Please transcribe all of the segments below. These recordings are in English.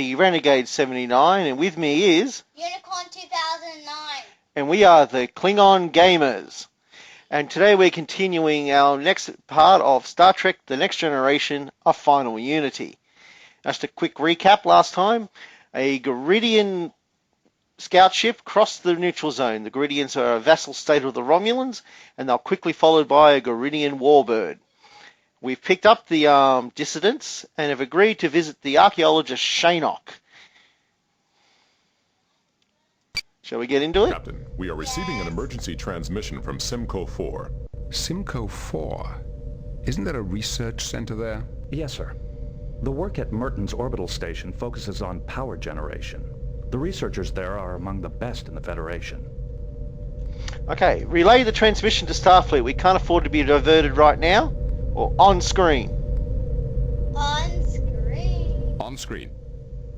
me, Renegade 79, and with me is... Unicorn 2009. And we are the Klingon Gamers. And today we're continuing our next part of Star Trek The Next Generation, A Final Unity. Just a quick recap last time. A Garidian scout ship crossed the neutral zone. The Garidians are a vassal state of the Romulans, and they're quickly followed by a Garidian warbird. We've picked up the dissidents and have agreed to visit the archaeologist Shanok. Shall we get into it? Captain, we are receiving an emergency transmission from Simcoe 4. Simcoe 4? Isn't there a research center there? Yes, sir. The work at Merton's orbital station focuses on power generation. The researchers there are among the best in the Federation. Okay, relay the transmission to Starfleet. We can't afford to be diverted right now. Or on screen. On screen. On screen.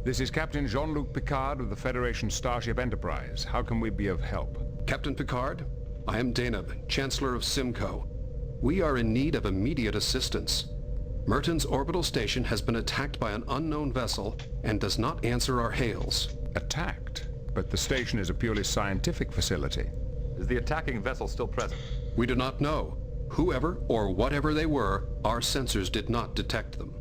This is Captain Jean-Luc Picard of the Federation Starship Enterprise. How can we be of help? Captain Picard, I am Daneb, Chancellor of Simcoe. We are in need of immediate assistance. Merton's orbital station has been attacked by an unknown vessel and does not answer our hails. Attacked? But the station is a purely scientific facility. Is the attacking vessel still present? We do not know. Whoever or whatever they were, our sensors did not detect them.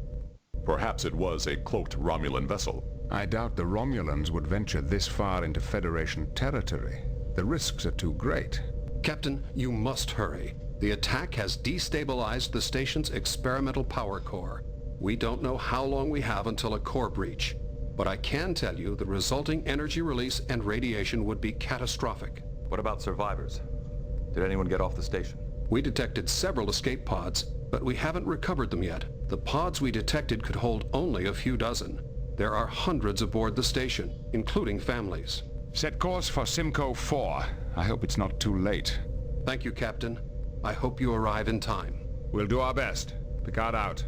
Perhaps it was a cloaked Romulan vessel. I doubt the Romulans would venture this far into Federation territory. The risks are too great. Captain, you must hurry. The attack has destabilized the station's experimental power core. We don't know how long we have until a core breach, but I can tell you the resulting energy release and radiation would be catastrophic. What about survivors? Did anyone get off the station? We detected several escape pods, but we haven't recovered them yet. The pods we detected could hold only a few dozen. There are hundreds aboard the station, including families. Set course for Simcoe 4. I hope it's not too late. Thank you, Captain. I hope you arrive in time. We'll do our best. Picard out.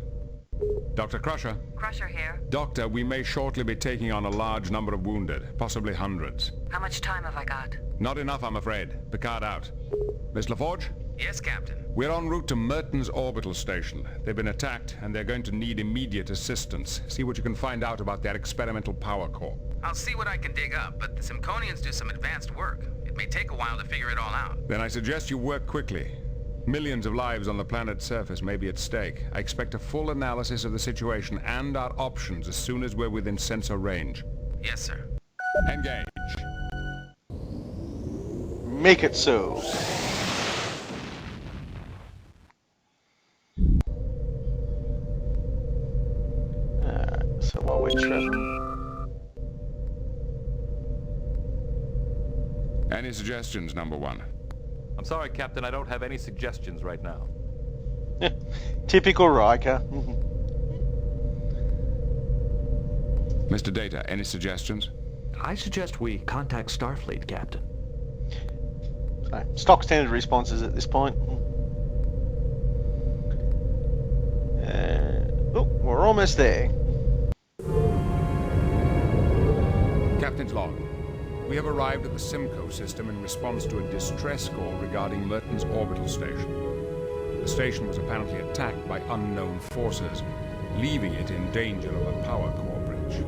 Dr. Crusher. Crusher here. Doctor, we may shortly be taking on a large number of wounded, possibly hundreds. How much time have I got? Not enough, I'm afraid. Picard out. Miss LaForge? Yes, Captain. We're en route to Merton's orbital station. They've been attacked, and they're going to need immediate assistance. See what you can find out about their experimental power core. I'll see what I can dig up, but the Simconians do some advanced work. It may take a while to figure it all out. Then I suggest you work quickly. Millions of lives on the planet's surface may be at stake. I expect a full analysis of the situation and our options as soon as we're within sensor range. Yes, sir. Engage. Make it so. So while we're traveling... Any suggestions, number one? I'm sorry, Captain, I don't have any suggestions right now. Typical Riker. Mr. Data, any suggestions? I suggest we contact Starfleet, Captain. So, stock standard responses at this point. Oh, we're almost there. Captain's log. We have arrived at the Simcoe system in response to a distress call regarding Merton's orbital station. The station was apparently attacked by unknown forces, leaving it in danger of a power core breach.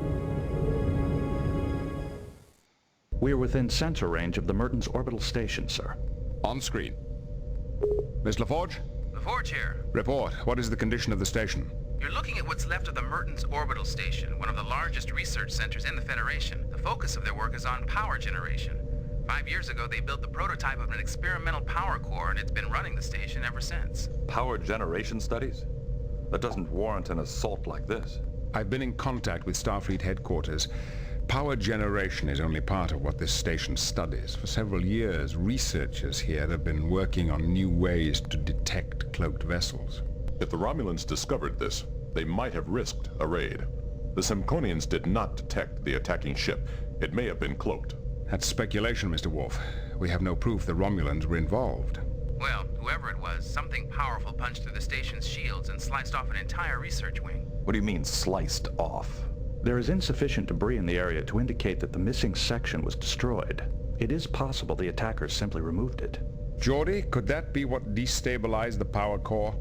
We are within sensor range of the Merton's orbital station, sir. On screen. Miss LaForge? LaForge here. Report. What is the condition of the station? You're looking at what's left of the Merton's orbital station, one of the largest research centers in the Federation. The focus of their work is on power generation. 5 years ago, they built the prototype of an experimental power core, and it's been running the station ever since. Power generation studies? That doesn't warrant an assault like this. I've been in contact with Starfleet headquarters. Power generation is only part of what this station studies. For several years, researchers here have been working on new ways to detect cloaked vessels. If the Romulans discovered this, they might have risked a raid. The Simconians did not detect the attacking ship. It may have been cloaked. That's speculation, Mr. Worf. We have no proof the Romulans were involved. Well, whoever it was, something powerful punched through the station's shields and sliced off an entire research wing. What do you mean, sliced off? There is insufficient debris in the area to indicate that the missing section was destroyed. It is possible the attackers simply removed it. Geordi, could that be what destabilized the power core?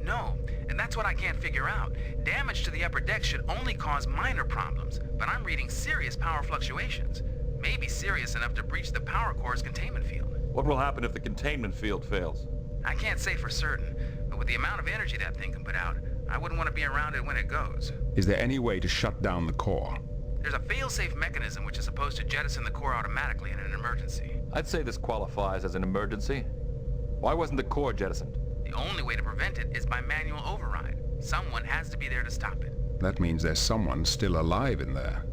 No, and that's what I can't figure out. Damage to the upper deck should only cause minor problems, but I'm reading serious power fluctuations. Maybe serious enough to breach the power core's containment field. What will happen if the containment field fails? I can't say for certain, but with the amount of energy that thing can put out, I wouldn't want to be around it when it goes. Is there any way to shut down the core? There's a fail-safe mechanism which is supposed to jettison the core automatically in an emergency. I'd say this qualifies as an emergency. Why wasn't the core jettisoned? The only way to prevent it is by manual override. Someone has to be there to stop it. That means there's someone still alive in there.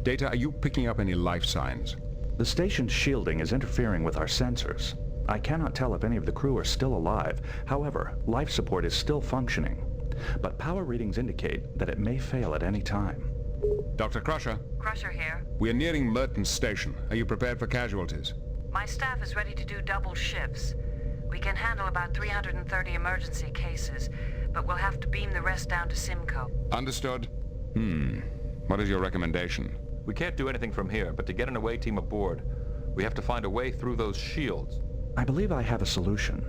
Data, are you picking up any life signs? The station's shielding is interfering with our sensors. I cannot tell if any of the crew are still alive. However, life support is still functioning. But power readings indicate that it may fail at any time. Dr. Crusher, Crusher here. we are nearing Merton's station. Are you prepared for casualties? My staff is ready to do double shifts. We can handle about 330 emergency cases, but we'll have to beam the rest down to Simcoe. Understood? What is your recommendation? We can't do anything from here, but to get an away team aboard, we have to find a way through those shields. I believe I have a solution.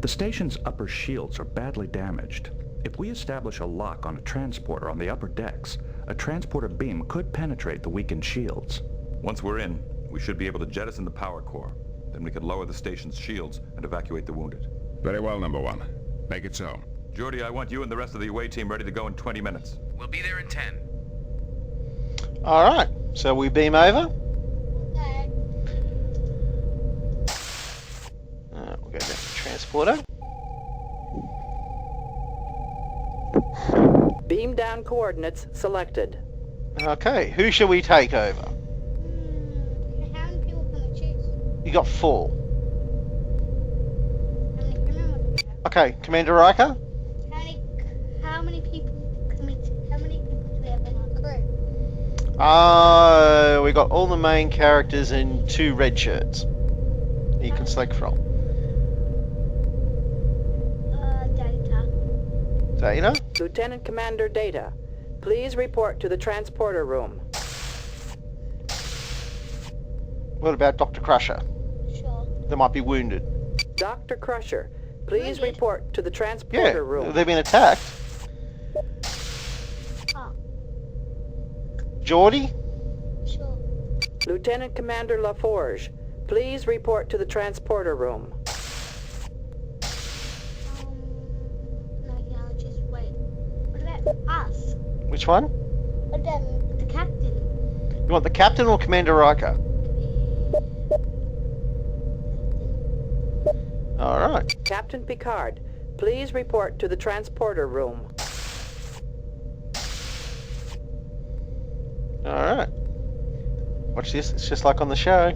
The station's upper shields are badly damaged. If we establish a lock on a transporter on the upper decks, a transporter beam could penetrate the weakened shields. Once we're in, we should be able to jettison the power core. Then we can lower the station's shields and evacuate the wounded. Very well, number one. Make it so. Geordie, I want you and the rest of the away team ready to go in 20 minutes. We'll be there in 10. Alright, so we beam over. Okay. We'll go down to the transporter. Beam down coordinates selected. Okay, who shall we take over? How many people can we choose? You got 4. How many crewmen would we have? Okay, Commander Riker? How many people do we have in our crew? We got all the main characters and 2 red shirts you can select from. Data. Data? Lieutenant Commander Data, please report to the transporter room. What about Dr. Crusher? Sure. They might be wounded. Dr. Crusher, please Wounded? report to the Yeah, transporter room. they've been attacked. Oh, Geordie? sure. Lieutenant Commander LaForge, please report to the transporter room. No, yeah, I'll just wait. What about us? Which one? What about the captain? You want the captain or Commander Riker? Alright. Captain Picard, please report to the transporter room. Alright. Watch this, it's just like on the show.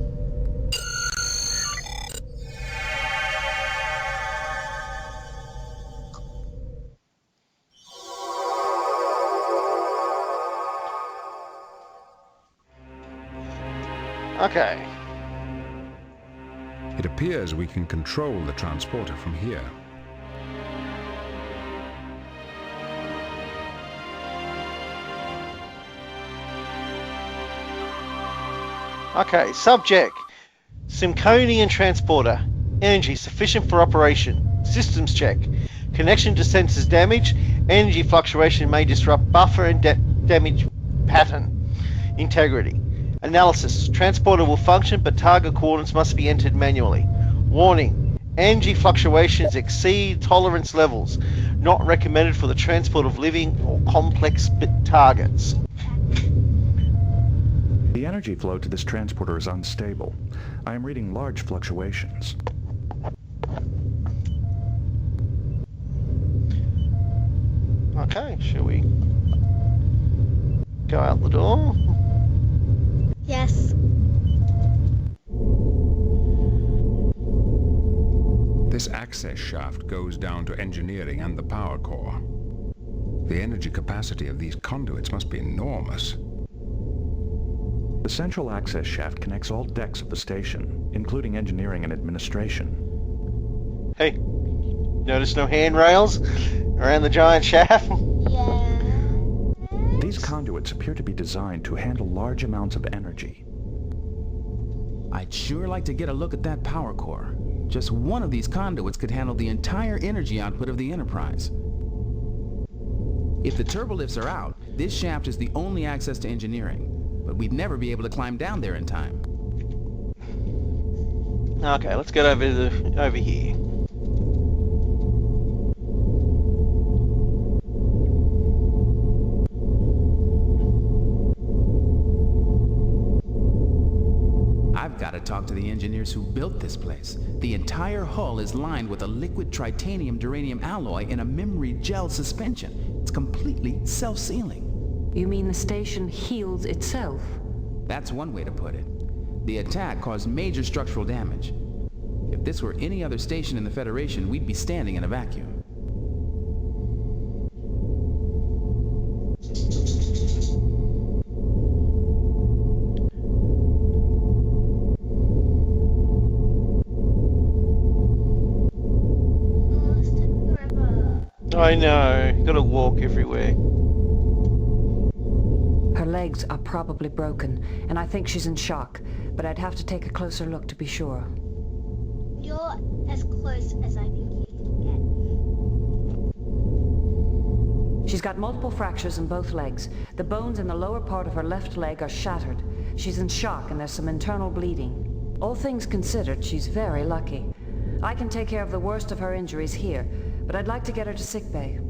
Okay. It appears we can control the transporter from here. Okay, subject. Simconian transporter. Energy sufficient for operation. Systems check. Connection to sensors damaged. Energy fluctuation may disrupt buffer and damage pattern. Integrity. Analysis. Transporter will function, but target coordinates must be entered manually. Warning. Energy fluctuations exceed tolerance levels. Not recommended for the transport of living or complex targets. The energy flow to this transporter is unstable. I am reading large fluctuations. Okay, shall we go out the door? Yes. This access shaft goes down to engineering and the power core. The energy capacity of these conduits must be enormous. The central access shaft connects all decks of the station, including engineering and administration. Hey, notice no handrails around the giant shaft? Yeah. These conduits appear to be designed to handle large amounts of energy. I'd sure like to get a look at that power core. Just one of these conduits could handle the entire energy output of the Enterprise. If the turbolifts are out, this shaft is the only access to engineering. But we'd never be able to climb down there in time. Okay, let's get over here. I've got to talk to the engineers who built this place. The entire hull is lined with a liquid titanium-duranium alloy in a memory gel suspension. It's completely self-sealing. You mean the station heals itself? That's one way to put it. The attack caused major structural damage. If this were any other station in the Federation, we'd be standing in a vacuum. I know, gotta walk everywhere. Her legs are probably broken, and I think she's in shock, but I'd have to take a closer look to be sure. You're as close as I think you can She's got multiple fractures in both legs. The bones in the lower part of her left leg are shattered. She's in shock and there's some internal bleeding. All things considered, she's very lucky. I can take care of the worst of her injuries here, but I'd like to get her to sickbay.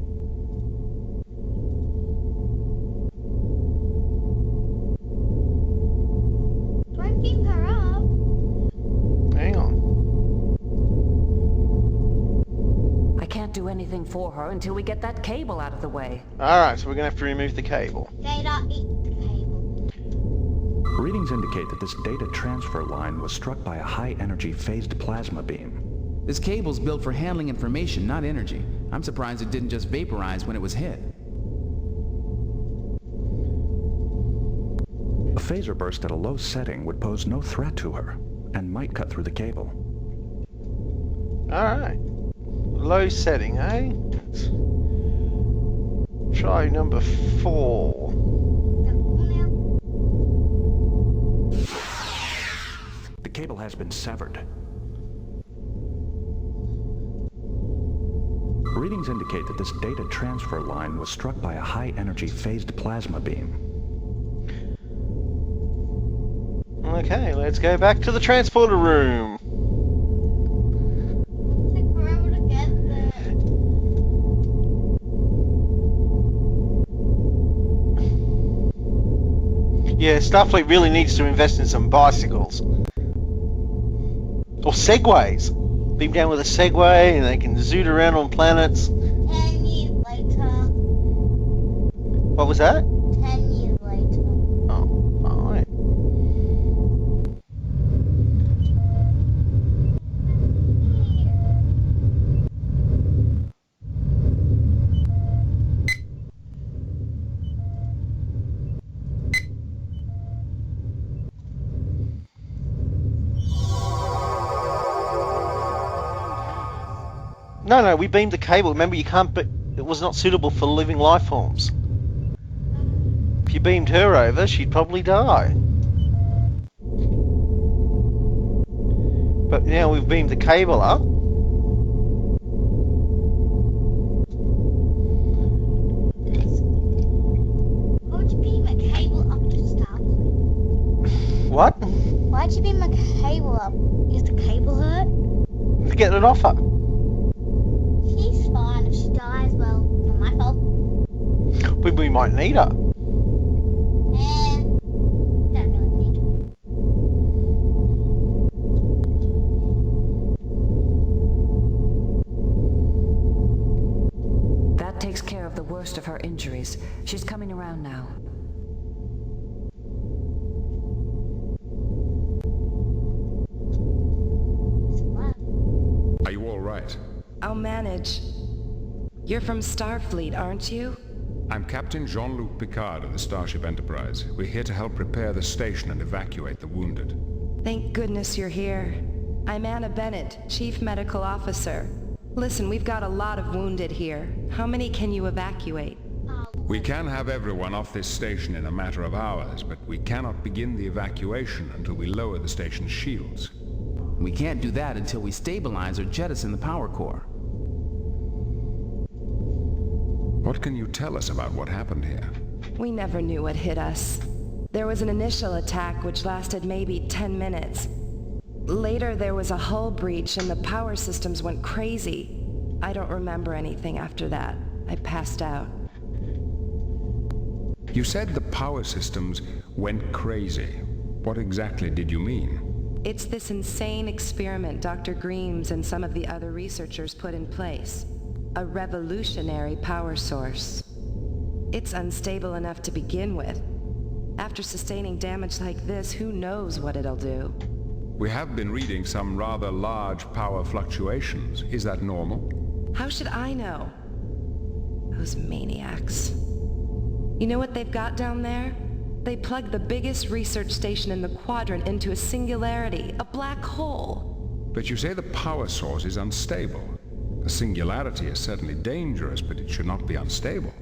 Don't beam her up. Hang on. I can't do anything for her until we get that cable out of the way. Alright, so we're gonna have to remove the cable. Data, eat the cable. Readings indicate that this data transfer line was struck by a high-energy phased plasma beam. This cable's built for handling information, not energy. I'm surprised it didn't just vaporize when it was hit. A phaser burst at a low setting would pose no threat to her, and might cut through the cable. Alright. Low setting, eh? Let's try number 4. The cable has been severed. Readings indicate that this data transfer line was struck by a high-energy phased plasma beam. Okay, let's go back to the transporter room. Take forever to get there. Yeah, Starfleet really needs to invest in some bicycles. Or segways. Beam down with a Segway and they can zoot around on planets. 10 years later. What was that? 10 years later. Oh, alright. No, we beamed the cable. Remember, you can't. But it was not suitable for living life forms. If you beamed her over, she'd probably die. But now we've beamed the cable up. Why'd you beam a cable up to Starfleet? What? Why'd you beam a cable up? Is the cable hurt? To get it off her. She's fine. If she dies, well, not my fault. We might need her. Don't really need her. That takes care of the worst of her injuries. She's coming around now. Are you all right? I'll manage. You're from Starfleet, aren't you? I'm Captain Jean-Luc Picard of the Starship Enterprise. We're here to help repair the station and evacuate the wounded. Thank goodness you're here. I'm Anna Bennett, Chief Medical Officer. Listen, we've got a lot of wounded here. How many can you evacuate? We can have everyone off this station in a matter of hours, but we cannot begin the evacuation until we lower the station's shields. We can't do that until we stabilize or jettison the power core. What What can you tell us about what happened here? We never knew what hit us. There was an initial attack which lasted maybe 10 minutes. Later there was a hull breach and the power systems went crazy. I don't remember anything after that. I passed out. You said the power systems went crazy. What exactly did you mean? It's this insane experiment Dr. Greaves and some of the other researchers put in place. A revolutionary power source. It's unstable enough to begin with. After sustaining damage like this, who knows what it'll do? We have been reading some rather large power fluctuations. Is that normal? How should I know? Those maniacs. You know what they've got down there? They plugged the biggest research station in the quadrant into a singularity, a black hole. But you say the power source is unstable. A singularity is certainly dangerous, but it should not be unstable.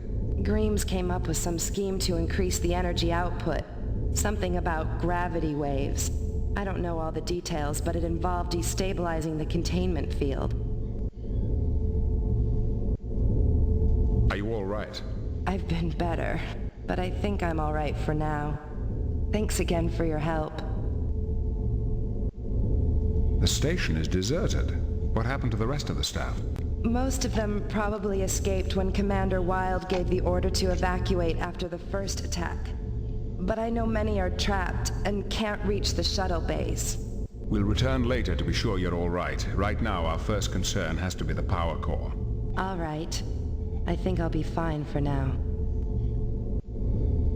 Greaves came up with some scheme to increase the energy output. Something about gravity waves. I don't know all the details, but it involved destabilizing the containment field. Are you all right? I've been better, but I think I'm all right for now. Thanks again for your help. The station is deserted. What happened to the rest of the staff? Most of them probably escaped when Commander Wilde gave the order to evacuate after the first attack. But I know many are trapped and can't reach the shuttle base. We'll return later to be sure you're all right. Right now, our first concern has to be the power core. All right. I think I'll be fine for now.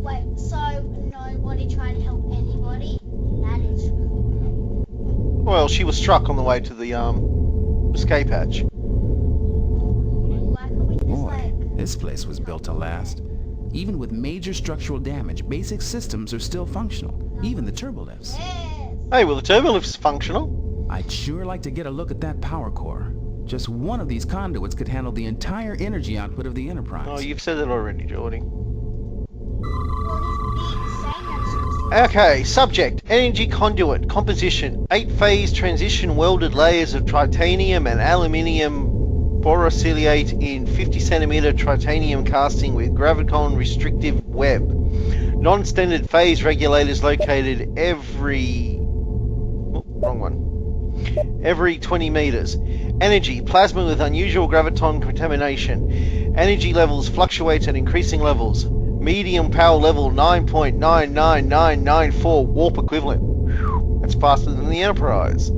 Wait, so nobody tried to help anybody? That is true. Well, she was struck on the way to the escape hatch. Why can't we just Boy, this place was built to last. Even with major structural damage, basic systems are still functional. Even the turbolifts. Yes. Hey, well, the turbolift's functional. I'd sure like to get a look at that power core. Just one of these conduits could handle the entire energy output of the Enterprise. Oh, you've said that already, Geordie. Well, he's saying that. Okay, subject, energy conduit, composition, 8-phase transition welded layers of titanium and aluminium borosilicate in 50 centimeter titanium casting with graviton restrictive web. Non-standard phase regulators located every 20 meters. Energy, plasma with unusual graviton contamination. Energy levels fluctuate at increasing levels. Medium power level 9.99994 warp equivalent. Whew, that's faster than the Enterprise.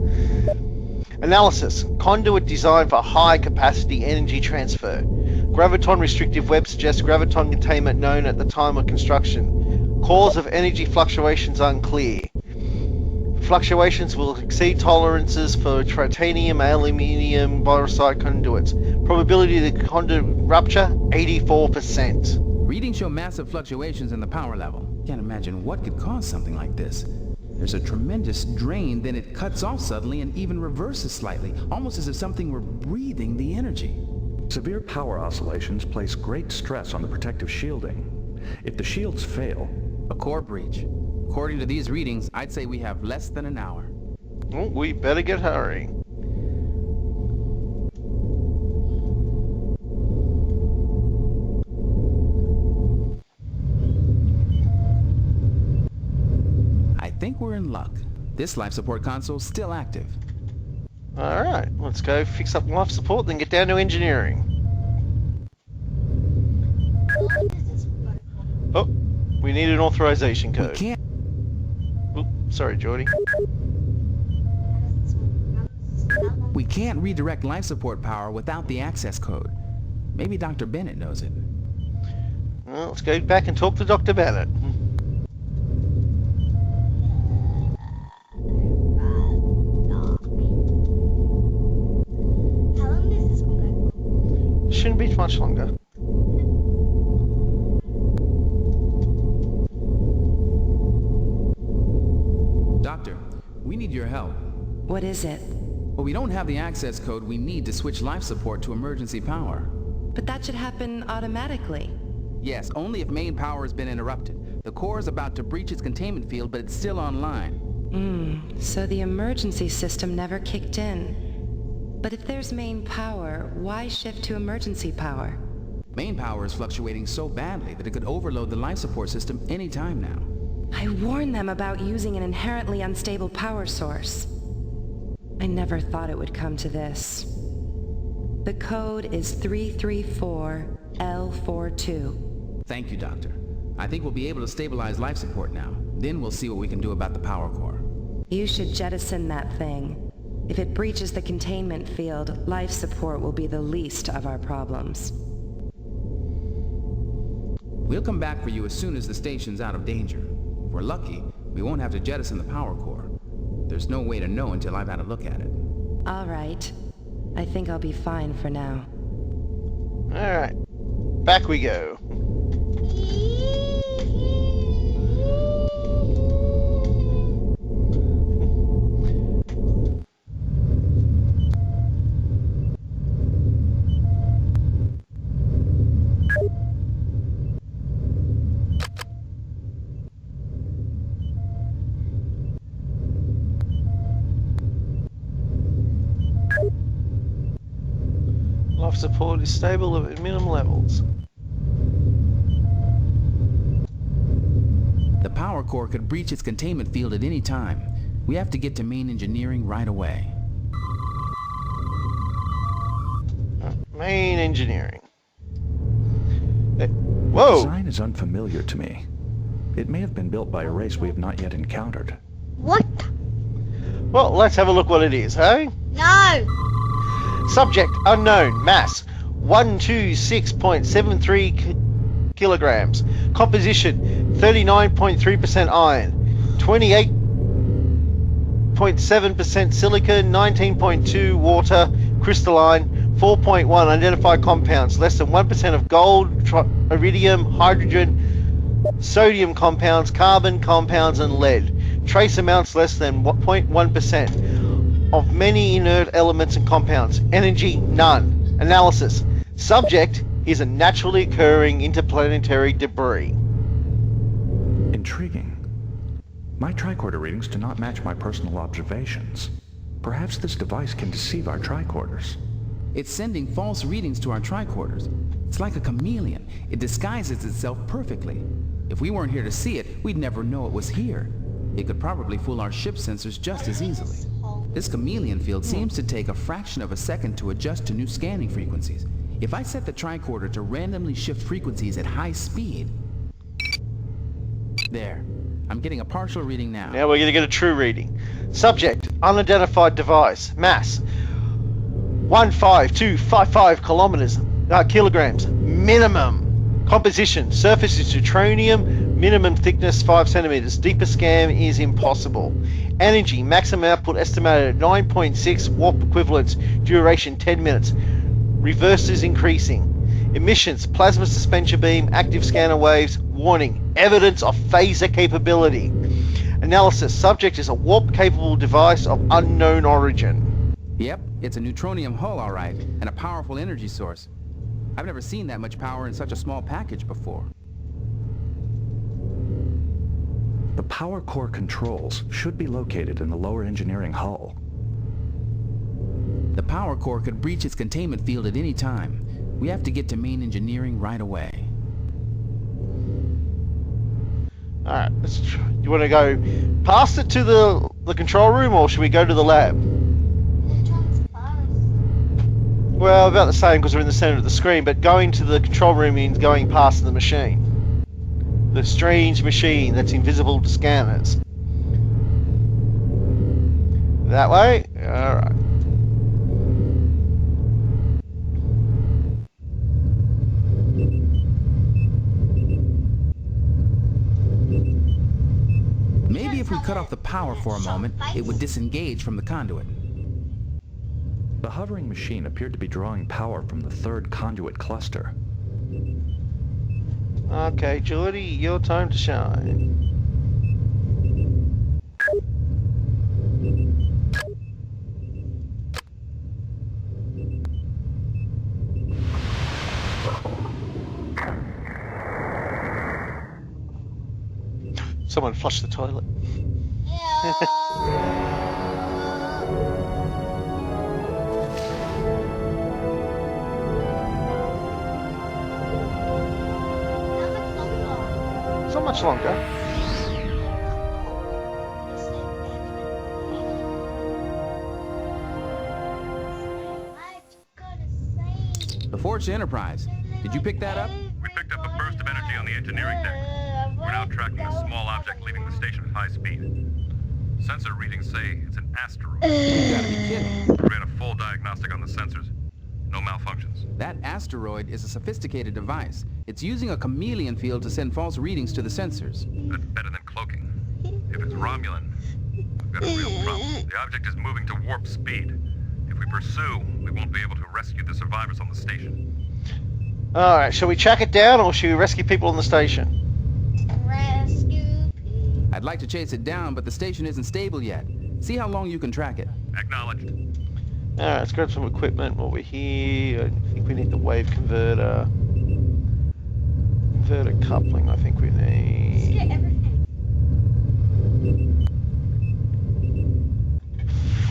Analysis. Conduit designed for high capacity energy transfer. Graviton restrictive web suggests graviton containment known at the time of construction. Cause of energy fluctuations unclear. Fluctuations will exceed tolerances for titanium, aluminium, borosite conduits. Probability of the conduit rupture, 84%. Readings show massive fluctuations in the power level. Can't imagine what could cause something like this. There's a tremendous drain, then it cuts off suddenly and even reverses slightly, almost as if something were breathing the energy. Severe power oscillations place great stress on the protective shielding. If the shields fail... A core breach. According to these readings, I'd say we have less than an hour. Oh, we better get hurrying. I think we're in luck. This life support console's still active. Alright, let's go fix up life support, then get down to engineering. Oh, we need an authorization code. We can't... Oop, sorry, Geordie. We can't redirect life support power without the access code. Maybe Dr. Bennett knows it. Well, let's go back and talk to Dr. Bennett. How long does this one go for? Shouldn't be much longer. Doctor, we need your help. What is it? Well, we don't have the access code we need to switch life support to emergency power. But that should happen automatically. Yes, only if main power has been interrupted. The core is about to breach its containment field, but it's still online. So the emergency system never kicked in. But if there's main power, why shift to emergency power? Main power is fluctuating so badly that it could overload the life support system any time now. I warned them about using an inherently unstable power source. I never thought it would come to this. The code is 334L42. Thank you, Doctor. I think we'll be able to stabilize life support now. Then we'll see what we can do about the power core. You should jettison that thing. If it breaches the containment field, life support will be the least of our problems. We'll come back for you as soon as the station's out of danger. If we're lucky, we won't have to jettison the power core. There's no way to know until I've had a look at it. All right. I think I'll be fine for now. Alright. Back we go. Life support is stable at minimum levels. The power core could breach its containment field at any time. We have to get to main engineering right away. Main engineering. Whoa! The design is unfamiliar to me. It may have been built by a race we have not yet encountered. What? Well, let's have a look what it is, hey? No! Subject unknown. Mass 126.73 kilograms. Composition 39.3% iron, 28.7% silica, 19.2 water, crystalline, 4.1 identified compounds, less than 1% of gold, iridium, hydrogen, sodium compounds, carbon compounds, and lead. Trace amounts less than 0.1%. Of many inert elements and compounds. Energy, none. Analysis. Subject is a naturally occurring interplanetary debris. Intriguing. My tricorder readings do not match my personal observations. Perhaps this device can deceive our tricorders. It's sending false readings to our tricorders. It's like a chameleon. It disguises itself perfectly. If we weren't here to see it, we'd never know it was here. It could probably fool our ship sensors just as easily. This chameleon field seems to take a fraction of a second to adjust to new scanning frequencies. If I set the tricorder to randomly shift frequencies at high speed... There. I'm getting a partial reading now. Now we're going to get a true reading. Subject, unidentified device. Mass, 15255 kilograms. Minimum. Composition, surface is neutronium, minimum thickness 5 centimeters. Deeper scan is impossible. Energy, maximum output estimated at 9.6 warp equivalents. Duration 10 minutes. Reverse is increasing. Emissions, plasma suspension beam, active scanner waves. Warning, evidence of phaser capability. Analysis, subject is a warp-capable device of unknown origin. Yep, it's a neutronium hull, all right, and a powerful energy source. I've never seen that much power in such a small package before. The power core controls should be located in the lower engineering hull. The power core could breach its containment field at any time. We have to get to main engineering right away. Alright, let's try. You want to go past it to the control room, or should we go to the lab? Well, about the same because we're in the center of the screen, but going to the control room means going past the machine. The strange machine that's invisible to scanners. That way? Alright. Maybe if we cut off the power for a moment, it would disengage from the conduit. The hovering machine appeared to be drawing power from the third conduit cluster. Okay, Geordie, your time to shine. Someone flushed the toilet. not much longer. LaForge to Enterprise. Did you pick that up? We picked up a burst of energy on the engineering deck. We're now tracking a small object leaving the station at high speed. Sensor readings say it's an asteroid. You gotta be kidding. We ran a full diagnostic on the sensors. No malfunctions. That asteroid is a sophisticated device. It's using a chameleon field to send false readings to the sensors. That's better than cloaking. If it's Romulan, we've got a real problem. The object is moving to warp speed. If we pursue, we won't be able to rescue the survivors on the station. Alright, shall we track it down or should we rescue people on the station? Rescue people. I'd like to chase it down, but the station isn't stable yet. See how long you can track it. Acknowledged. Alright, let's grab some equipment while we're here. I think we need the wave converter. Converter coupling, I think we Let's need. get everything.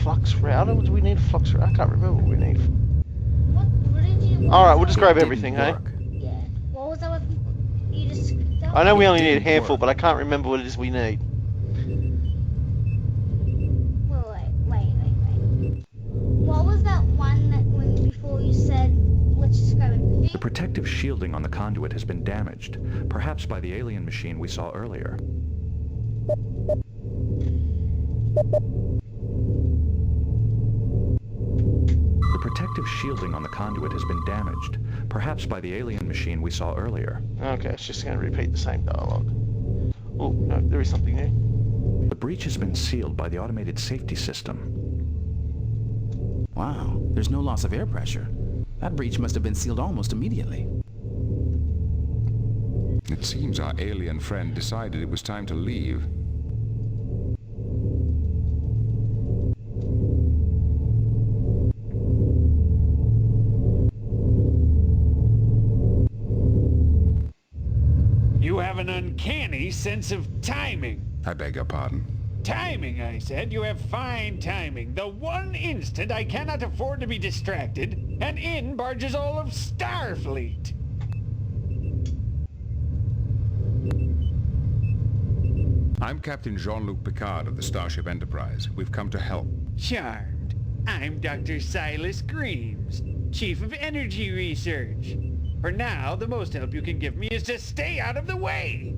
Flux router? What do we need a flux router? I can't remember what we need. What did you... Alright, we'll just grab Didn't everything, hey? work. Yeah. What was that weapon? You just... I know we only need a didn't handful, work. but I can't remember what it is we need. Wait. What was that one that when before you said, let's just grab it? The protective shielding on the conduit has been damaged, perhaps by the alien machine we saw earlier. The protective shielding on the conduit has been damaged, perhaps by the alien machine we saw earlier. Okay, it's just going to repeat the same dialogue. Oh, no, there is something there. The breach has been sealed by the automated safety system. Wow, there's no loss of air pressure. That breach must have been sealed almost immediately. It seems our alien friend decided it was time to leave. You have an uncanny sense of timing. I beg your pardon. Timing, I said. You have fine timing. The one instant I cannot afford to be distracted, and in barges all of Starfleet. I'm Captain Jean-Luc Picard of the Starship Enterprise. We've come to help. Charmed. I'm Dr. Silas Greaves, Chief of Energy Research. For now, the most help you can give me is to stay out of the way.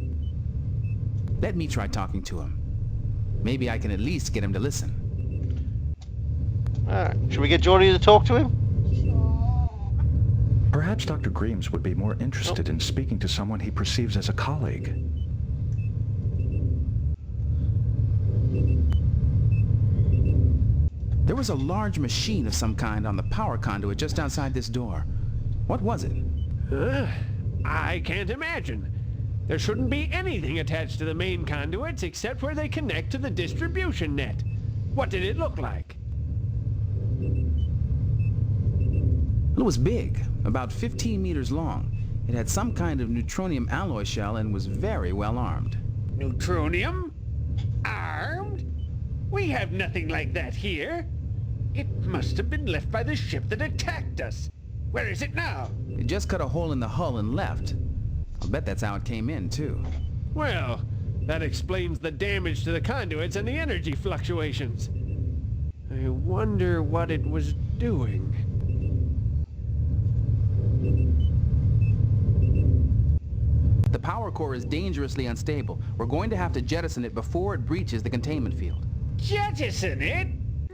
Let me try talking to him. Maybe I can at least get him to listen. Alright, should we get Geordie to talk to him? Perhaps Dr. Greaves would be more interested in speaking to someone he perceives as a colleague. There was a large machine of some kind on the power conduit just outside this door. What was it? I can't imagine. There shouldn't be anything attached to the main conduits except where they connect to the distribution net. What did it look like? It was big, about 15 meters long. It had some kind of neutronium alloy shell and was very well armed. Neutronium? Armed? We have nothing like that here. It must have been left by the ship that attacked us. Where is it now? It just cut a hole in the hull and left. I'll bet that's how it came in, too. Well, that explains the damage to the conduits and the energy fluctuations. I wonder what it was doing. The power core is dangerously unstable. We're going to have to jettison it before it breaches the containment field. Jettison it?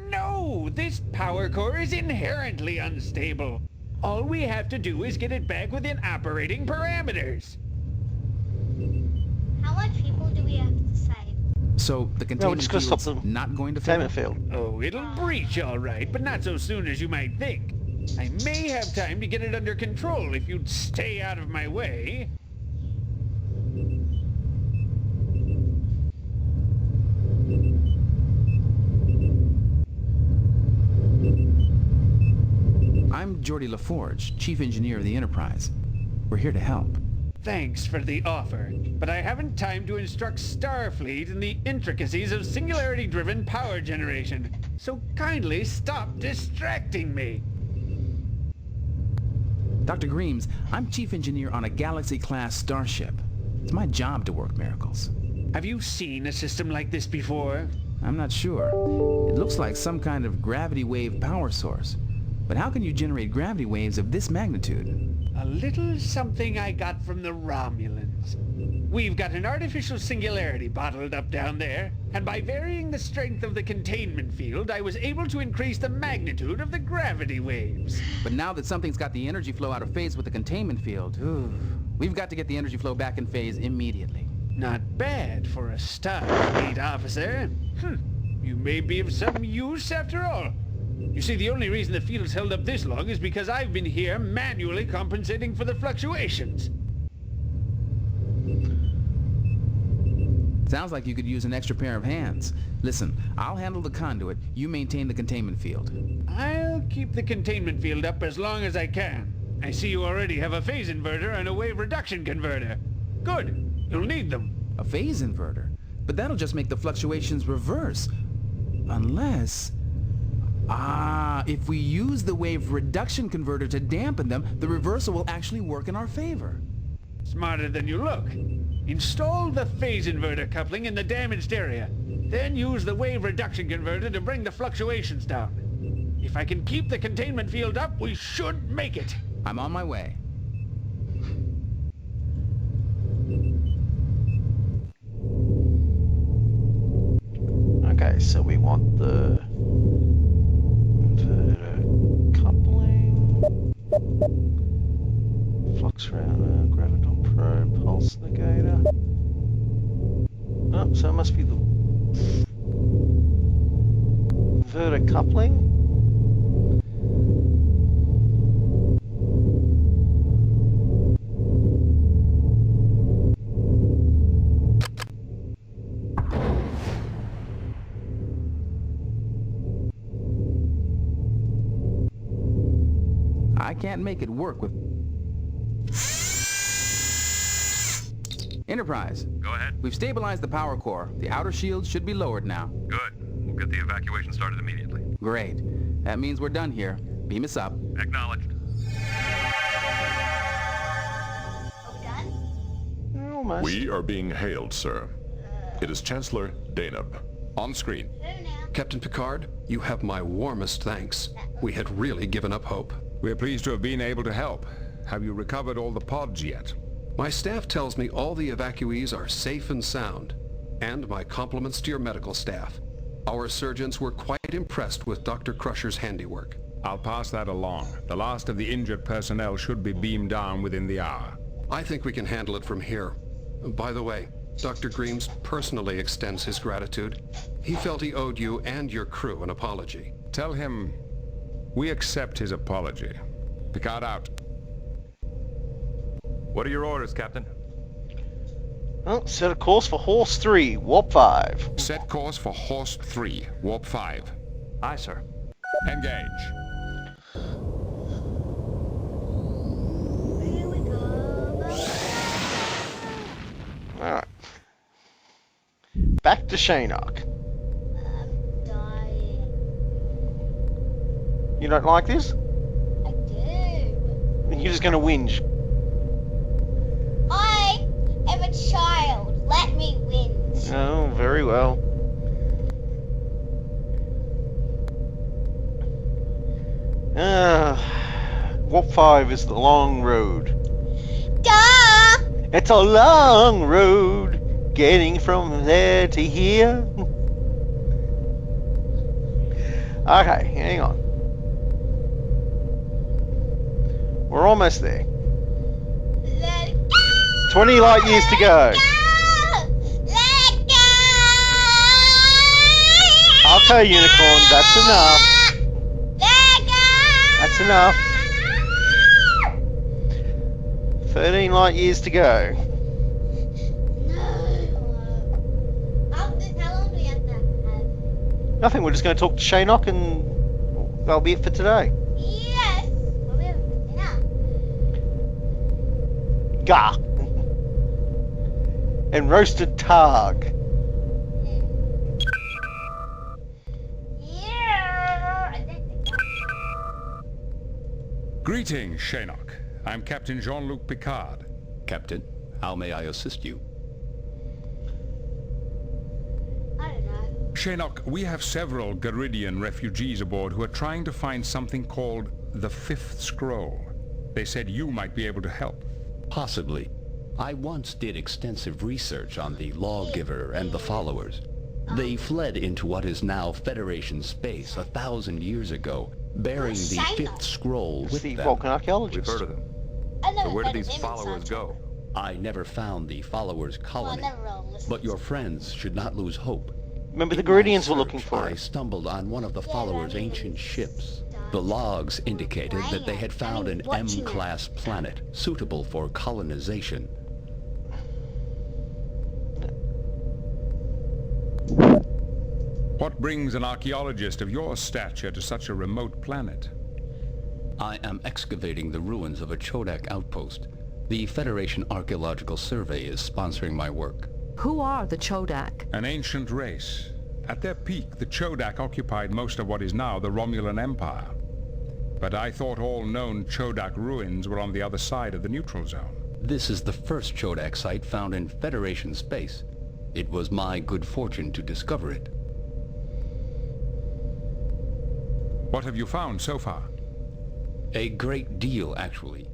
No, this power core is inherently unstable. All we have to do is get it back within operating parameters. How much people do we have to save? So the No, we're containment just going to stop field's the not going to fail? containment field. Oh, it'll breach all right, but not so soon as you might think. I may have time to get it under control if you'd stay out of my way. I'm Geordie LaForge, Chief Engineer of the Enterprise. We're here to help. Thanks for the offer, but I haven't time to instruct Starfleet in the intricacies of singularity-driven power generation, so kindly stop distracting me. Dr. Greaves, I'm Chief Engineer on a Galaxy-class starship. It's my job to work miracles. Have you seen a system like this before? I'm not sure. It looks like some kind of gravity wave power source. But how can you generate gravity waves of this magnitude? A little something I got from the Romulans. We've got an artificial singularity bottled up down there, and by varying the strength of the containment field, I was able to increase the magnitude of the gravity waves. But now that something's got the energy flow out of phase with the containment field, we've got to get the energy flow back in phase immediately. Not bad for a start, fleet officer. You may be of some use after all. You see, the only reason the field's held up this long is because I've been here manually compensating for the fluctuations. Sounds like you could use an extra pair of hands. Listen, I'll handle the conduit. You maintain the containment field. I'll keep the containment field up as long as I can. I see you already have a phase inverter and a wave reduction converter. Good. You'll need them. A phase inverter? But that'll just make the fluctuations reverse. Unless... if we use the wave reduction converter to dampen them, the reversal will actually work in our favor. Smarter than you look. Install the phase inverter coupling in the damaged area. Then use the wave reduction converter to bring the fluctuations down. If I can keep the containment field up, we should make it. I'm on my way. Okay, so we want the inverter coupling, flux router, graviton probe, pulse negator. Oh, so it must be the inverter coupling. I can't make it work with... Enterprise. Go ahead. We've stabilized the power core. The outer shields should be lowered now. Good. We'll get the evacuation started immediately. Great. That means we're done here. Beam us up. Acknowledged. Are we done? Almost. We are being hailed, sir. It is Chancellor Danub. On screen. Who now? Captain Picard, you have my warmest thanks. We had really given up hope. We're pleased to have been able to help. Have you recovered all the pods yet? My staff tells me all the evacuees are safe and sound. And my compliments to your medical staff. Our surgeons were quite impressed with Dr. Crusher's handiwork. I'll pass that along. The last of the injured personnel should be beamed down within the hour. I think we can handle it from here. By the way, Dr. Greaves personally extends his gratitude. He felt he owed you and your crew an apology. Tell him we accept his apology. Picard out. What are your orders, Captain? Well, set a course for Horse 3, Warp 5. Set course for Horse 3, Warp 5. Aye, sir. Engage. Here we go. Alright. Back to Shinnok. I'm dying. You don't like this? I do. You're just gonna whinge. I am a child. Let me whinge. Oh, very well. Warp 5 is the long road. Duh! It's a long road getting from there to here. Okay, hang on. We're almost there. Let it go! 20 light years to go. Let it go! Okay, Unicorn, that's enough. Let it go! That's enough. 13 light years to go. No. How long do we have to have? Nothing, we're just going to talk to Shinnok and that'll be it for today. Yes. Well, we have enough. Gah. And roasted targ. Yeah. Greetings, Shinnok. I'm Captain Jean-Luc Picard. Captain, How may I assist you? I don't know. Shinnok, we have several Garidian refugees aboard who are trying to find something called the Fifth Scroll. They said you might be able to help. Possibly. I once did extensive research on the Lawgiver and the Followers. They fled into what is now Federation space 1,000 years ago, bearing the Fifth Scroll with The them. Vulcan archaeologist. We've heard of them. I never So where did heard of these him in followers Star go? Trek. I never found the Followers' colony, never really listened but your friends should not lose hope. Remember, the In my Garidians were looking search, for I it. stumbled on one of the Yeah, Followers' I mean, ancient it's ships. Star The Trek. logs indicated that they had found an watching it. M-class planet suitable for colonization. What brings an archaeologist of your stature to such a remote planet? I am excavating the ruins of a Chodak outpost. The Federation Archaeological Survey is sponsoring my work. Who are the Chodak? An ancient race. At their peak, the Chodak occupied most of what is now the Romulan Empire. But I thought all known Chodak ruins were on the other side of the neutral zone. This is the first Chodak site found in Federation space. It was my good fortune to discover it. What have you found so far? A great deal, actually.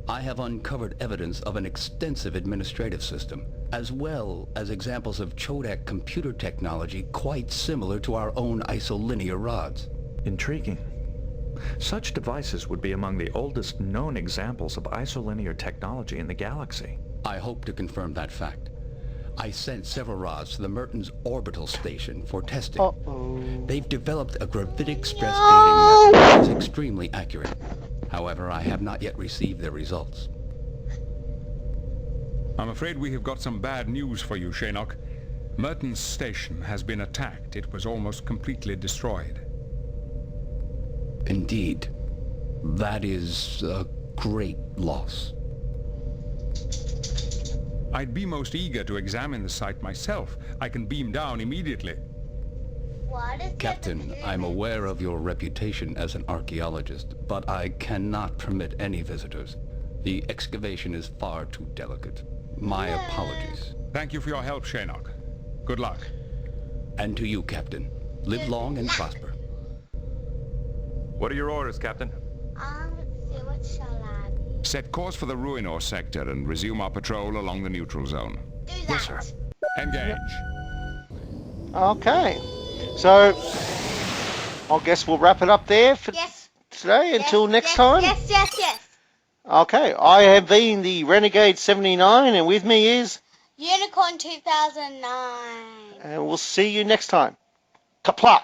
I have uncovered evidence of an extensive administrative system, as well as examples of Chodak computer technology quite similar to our own isolinear rods. Intriguing. Such devices would be among the oldest known examples of isolinear technology in the galaxy. I hope to confirm that fact. I sent several rods to the Mertens orbital station for testing. They've developed a gravitic stress dating method that is extremely accurate. However, I have not yet received their results. I'm afraid we have got some bad news for you, Shinnok. Mertens station has been attacked. It was almost completely destroyed. Indeed. That is a great loss. I'd be most eager to examine the site myself. I can beam down immediately. Captain, I'm aware of your reputation as an archaeologist, but I cannot permit any visitors. The excavation is far too delicate. My apologies. Thank you for your help, Shinnok. Good luck. And to you, Captain. Live long and prosper. What are your orders, Captain? Let's see, what shall I be? Set course for the Ruinor sector and resume our patrol along the neutral zone. Do that. Yes, sir. Engage. Okay. So, I guess we'll wrap it up there for today until next time. Yes. Okay, I have been the Renegade 79 and with me is... Unicorn 2009. And we'll see you next time. Kapla!